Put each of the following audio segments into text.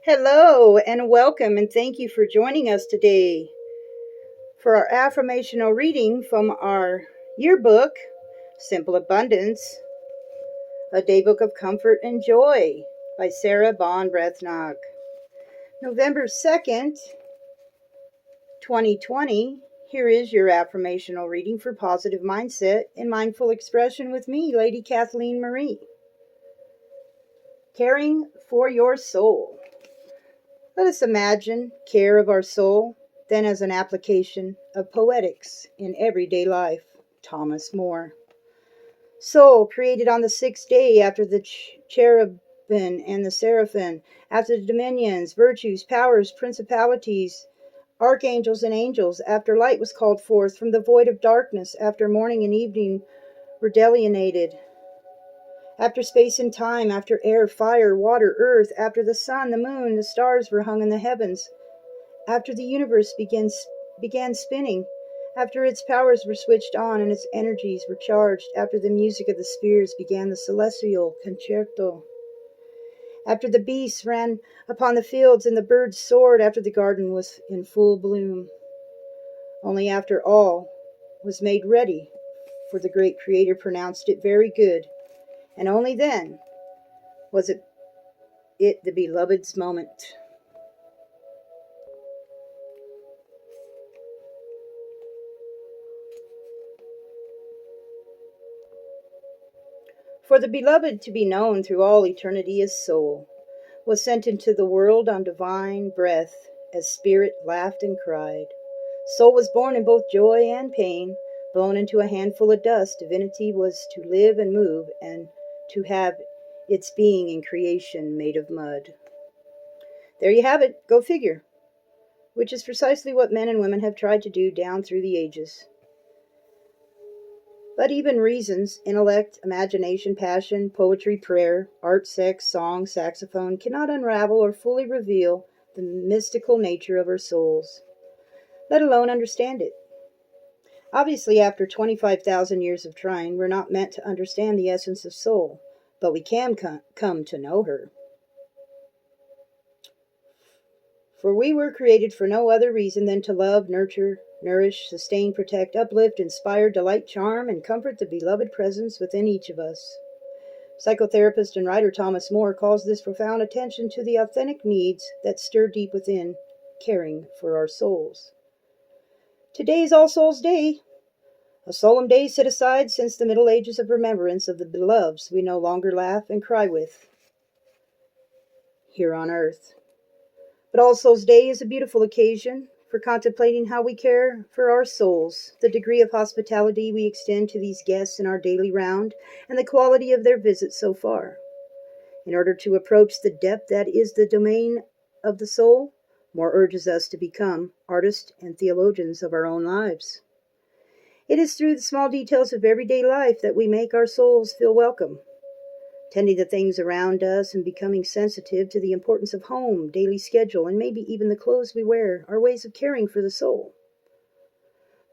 Hello and welcome, and thank you for joining us today for our affirmational reading from our yearbook, Simple Abundance, a daybook of comfort and joy by Sarah Bon Brethnock. November 2nd, 2020, here is your affirmational reading for positive mindset and mindful expression with me, Lady Kathleen Marie. Caring for your soul. Let us imagine care of our soul, then as an application of poetics in everyday life. Thomas More. Soul created on the sixth day after the cherubim and the seraphim, after the dominions, virtues, powers, principalities, archangels, and angels, after light was called forth from the void of darkness, after morning and evening were delineated, after space and time, after air, fire, water, earth, after the sun, the moon, the stars were hung in the heavens, after the universe began spinning, after its powers were switched on and its energies were charged, after the music of the spheres began the celestial concerto, after the beasts ran upon the fields and the birds soared, after the garden was in full bloom. Only after all was made ready, for the great Creator pronounced it very good, and only then was it the beloved's moment. For the beloved to be known through all eternity as soul, was sent into the world on divine breath, as spirit laughed and cried. Soul was born in both joy and pain, blown into a handful of dust. Divinity was to live and move, and to have its being in creation made of mud. There you have it, go figure, which is precisely what men and women have tried to do down through the ages. But even reasons, intellect, imagination, passion, poetry, prayer, art, sex, song, saxophone cannot unravel or fully reveal the mystical nature of our souls, let alone understand it. Obviously, after 25,000 years of trying, we're not meant to understand the essence of soul, but we can come to know her. For we were created for no other reason than to love, nurture, nourish, sustain, protect, uplift, inspire, delight, charm, and comfort the beloved presence within each of us. Psychotherapist and writer Thomas More calls this profound attention to the authentic needs that stir deep within, caring for our souls. Today is All Souls' Day, a solemn day set aside since the Middle Ages of remembrance of the beloveds we no longer laugh and cry with here on earth. But All Souls' Day is a beautiful occasion for contemplating how we care for our souls, the degree of hospitality we extend to these guests in our daily round, and the quality of their visit so far. In order to approach the depth that is the domain of the soul, More urges us to become artists and theologians of our own lives. It is through the small details of everyday life that we make our souls feel welcome. Tending the things around us and becoming sensitive to the importance of home, daily schedule, and maybe even the clothes we wear are ways of caring for the soul.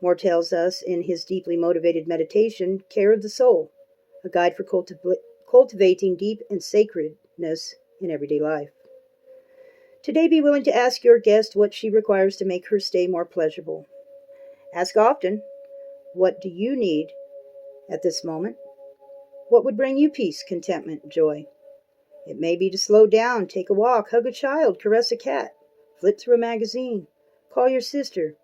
More tells us in his deeply motivated meditation, Care of the Soul, a guide for cultivating deep and sacredness in everyday life. Today, be willing to ask your guest what she requires to make her stay more pleasurable. Ask often, what do you need at this moment? What would bring you peace, contentment, joy? It may be to slow down, take a walk, hug a child, caress a cat, flip through a magazine, call your sister,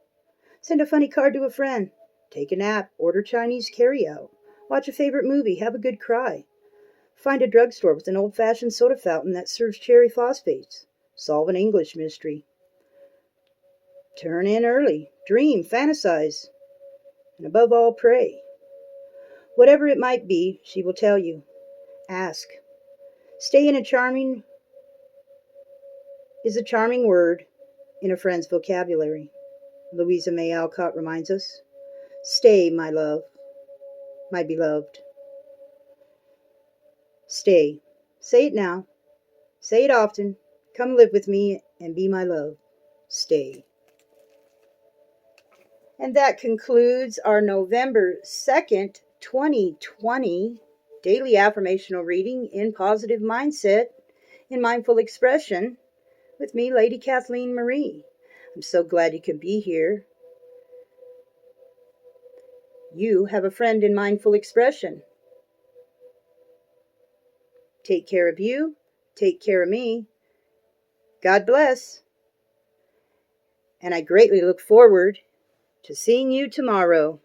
send a funny card to a friend, take a nap, order Chinese carry-out, watch a favorite movie, have a good cry, find a drugstore with an old-fashioned soda fountain that serves cherry phosphates, solve an English mystery, turn in early, dream, fantasize, and above all, pray. Whatever it might be, she will tell you. Ask. Stay is a charming word in a friend's vocabulary. Louisa May Alcott reminds us. Stay, my love, my beloved. Stay. Say it now. Say it often. Come live with me and be my love. Stay. And that concludes our November 2nd, 2020 daily affirmational reading in positive mindset, in mindful expression with me, Lady Kathleen Marie. I'm so glad you could be here. You have a friend in mindful expression. Take care of you. Take care of me. God bless. And I greatly look forward to seeing you tomorrow.